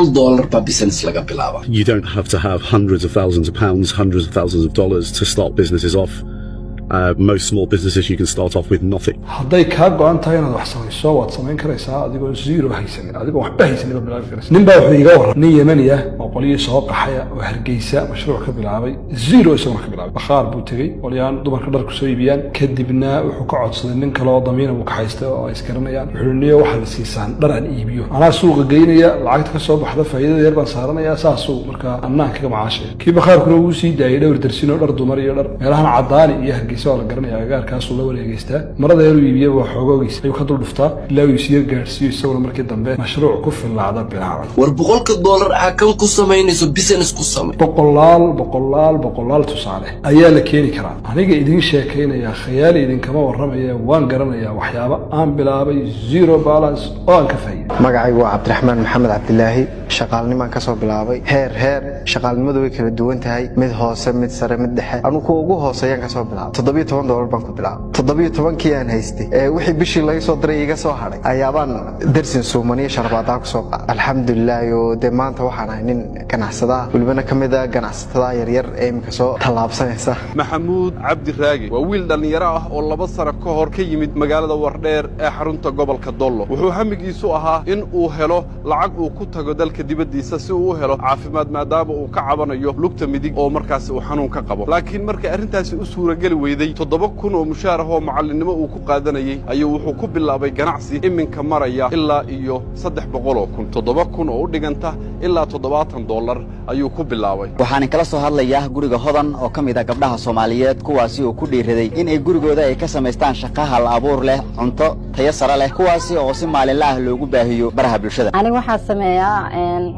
$100 per business laga bilaabo. You don't have to have hundreds of thousands of pounds, hundreds of thousands of dollars to start businesses off. Most small businesses you can start off with nothing. hadday ka go'an tahay inaad wax samayso waad samayn karaysaa adigoo zero haysan adigoo waxba haysan ba bilaabi karaysaa nin baa wuxuu iga waran nin Yemeni ah oo qoliyo soo qaxaya oo Hargeysa mashruuc ka bilaabay zero isagoo ka bilaabay bakhaar buu tagay qolyaan dumarka dhar ku soo iibiyaan kadibna wuxuu ka codsaday nin kale oo damiin uu ka haysto oo ay iskaranayaan wuxuu niyo waxa la siisaan dhar aan iibiyo anaa suuqa geynaya lacagta ka soo baxda faa'iidada yar baan saaranaya saasuu marka annaan kaga macaashay kii bakhaarkuna uu sii daayay dhowr darsin oo dhar dumar iyo dhar meelahan cadaan iyo Hargeysa oo la garanaya agaarkaas la wareegaystaa marada yar uu iibiyo wax xogoogiisa ayuu ka dul dhuftaa ilaa uu sii gaarsiiyo isagoo markii dambe mashruuc ku filaada bilaabay war $100 ah kan ku sameynayso business ku samey boqolaal tusaale ayaa la keeni karaa aniga idin sheekaynaya khiyaali idin kama waramaya waan garanaya waxyaabo aan bilaabay zero balance oo aan ka faa'iiday magacaygu waa Cabdiraxmaan Maxamed Cabdilaahi shaqaalnimaan ka soo bilaabay heer shaqaalnimadu way kala duwan tahay mid hoose mid sare mid dhexe anigu ugu hooseeyaan ka soo bilaabay $17 baan ku bilaabay 17 aan haystay wixii bishii laga soo diray iga soo haray ayaabaan darsin Soomaaliya sharbaada ku soo qaaday alxamdulillah iyo de maanta waxaan ahay nin ganacsada walbana kamid ah ganacsatada yar ee imka soo talaabsanaysa Maxamuud Cabdi Raagi waa wiil dhalinyaro ah oo 2 sano ka hor ka yimid magaalada Wardheer ee xarunta gobolka Dollo wuxuu hamigiisu ahaa in uu helo lacag uu ku tago dalka dibadiisa si uu u helo caafimaad maadaama uu ka cabanayo lugta midig oo markaas uu xanuun ka qabo laakiin markii arintaasi u suura gali weyday 7,000 oo mushaar ah oo macallinimo uu ku qaadanayay ayuu wuxuu ku bilaabay ganacsi iminka maraya ilaa iyo 300,000 7,000 oo u dhiganta ilaa $70 ayuu ku bilaabay waxaan kala soo hadlayaa guriga hodan oo kamid ah gabdhaha Soomaaliyeed kuwaasi oo ku dhiiraday in ay gurigooda ay ka sameystaan shaqo hal abuur leh cunto tayo sare leh kuwaasi oo si maalinle ah loogu baahiyo baraha bulshada aniga waxaan sameeyaa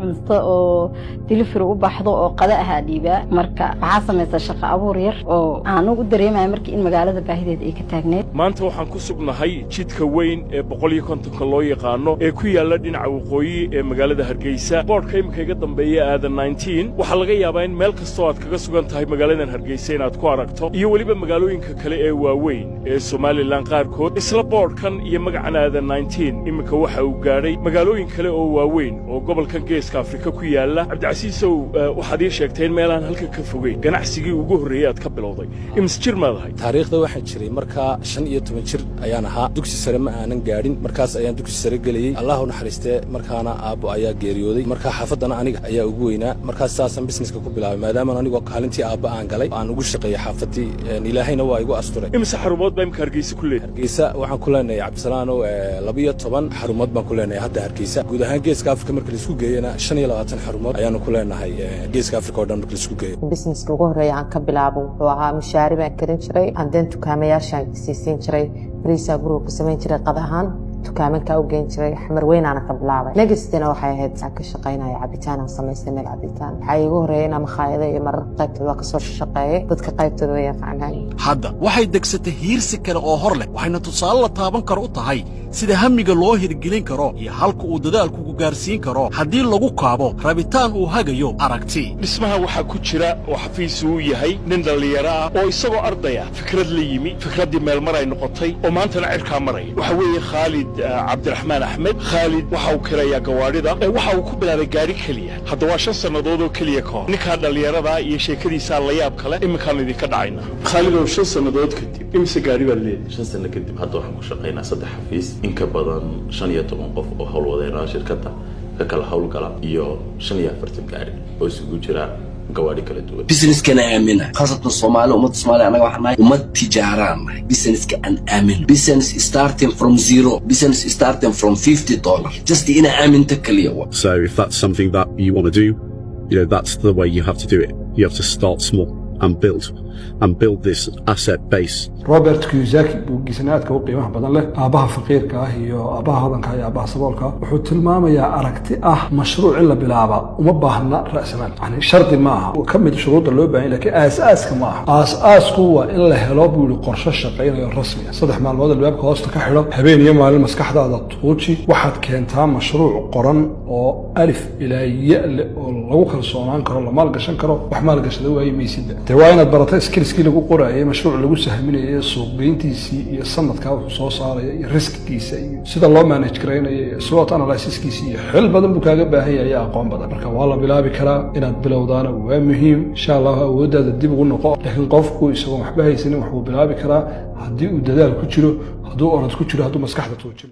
cunto oo delivery u baxdo oo qada ah dhiiba marka waxa sameeyay shaqo abuur yar oo aan ugu dareemayo markii in magaalada baahideed ay ka taagneed maanta waxaan ku sugnahay jidka weyn ee 150 loo yaqaano ee ku yaala dhinaca waqooyi ee magaalada Hargeysa boardka imika iga dambeeya aadan 19 waxa laga yaabaa in meel kasto aad kaga sugan tahay magaaladan Hargeysa inaad ku aragto iyo waliba magaalooyinka kale ee waaweyn ee Soomaaliland qaarkood isla boardkan iyo magacan aadan 19 imika waxa uu gaaray magaalooyin kale oo waaweyn oo gobolka Geeska Afrika ku yaala Cabdicasiisow waxaad ii sheegteen meelaan halka ka fogay ganacsigii ugu horeeyay aad ka bilowday imsjir maadahay taariikhda waxa jiray marka 15 jir ayaan ahaa dugsi sare ma aanan gaarin markaas ayaan dugsi sare galay Allahu naxariiste markaana aabo ayaa geeriyooday marka xaafadana aniga ayaa ugu weynaa markaas saasan businesska ku bilaabay maadaama anigu kaalintii aabo aan galay aan ugu shaqeeyay xaafadii ilaahayna waa igu asturay imsa xarumood baa imka Hargeysa ku leeyahay Hargeysa waxaan ku leenahay Cabdisalaano 12 xarumood baan ku leenahay hadda Hargeysa guud ahaan Geeska Afrika marka la isku geeyana 25 xarumood ayaan ku leenahay Geeska Afrika oo dhan marka la isku geeyo businesska ugu horeeya aan ka bilaabo wuxuu ahaa mushaari baan karin jiray aan dan dukaamayaasha siisin jiray bariisa guriga ku samayn jiray qadahan dukaamanka u geen jiray xamar weyn aan ka bilaabay nagastana waxay ahayd ka shaqeynaya cabitaan aan sameystay meel cabitaan waxay igu horeeyeen ama khayada iyo marar qaybtooda ka soo shaqeeyay dadka qaybtooda way yaqaanaan hadda waxay degsatay hiirsi kale oo hor leh waxayna tusaale la taaban karo u tahay sida hamiga loo hirgelin karo iyo halka uu dadaalku ku gaarsiin karo haddii lagu kaabo rabitaan uu hagayo aragti dhismaha waxa ku jira oo xafiis uu yahay nin dhalinyaro ah oo isagoo ardaya fikrad la yimi fikradii meel maray noqotay oo maantana cirka maray waxa weeye Khalid Cabdiraxmaan Axmed Khalid waxa uu kirayaa gawaarida waxa uu ku bilaabay gaari kaliya hadda waa 5 sanadood oo kaliya ka hor ninka dhalinyarada iyo sheekadiisa la yaab kale imika idin ka dhacayna Khalid oo 5 sanadood kadib imisa gaari baa leeyahay 5 sano kadib hadda waxaan ku shaqeynaa 3 xafiis in ka badan 15 qof oo hawlwadeenada shirkadda ka kala hawlgala iyo 45 gaari oo isugu jira gawaari kala duwan business kana aamina khasatan Soomaaliya umad Soomaaliya anaga waxaan umad tijaaraan business ka aan aamin business starting from zero business starting from $50 just in aaminta kaliya so if that's something that you want to do that's the way you have to do it you have to start small and build this asset base. Robert Kiyosaki buugisanaadka oo qiimaha badan leh aabaha faqiirka ah iyo aabaha hodanka iyo aabaha saboolka wuxuu tilmaamayaa aragti ah mashruuc in la bilaabo uma baahna ra'samaal yani shardi ma aha oo kamid shuruuda loo baahan laakiin aasaaska ma aha aasasku waa in la helo buu qorshe shaqeynayo rasmi ah 3 maalmood albaabka hoosta ka xidho habeen iyo maalin maskaxdaada tuuji waxaad keentaa mashruuc qoran oo alif ilaa ya oo lagu kalsoonaan karo la maal gashan karo wax maal gashada way meesida waa inaad baratay skillskii lagu qorayay mashruuc lagu sahminayay suuqgeyntiisii iyo sanadkaa wuxuu soo saaraya iyo riskigiisa iyo sida loo manage garaynayo iyo SWOT analysiskiisa iyo xil badan buu kaaga baahan yahay aqoon badan marka waa la bilaabi karaa inaad bilowdaana waa muhiim insha Allah awooddaada dib ugu noqo laakiin qofku isagoo waxba haysanin wuxuu bilaabi karaa haddii uu dadaal ku jiro hadduu orod ku jiro hadduu maskaxda tuujin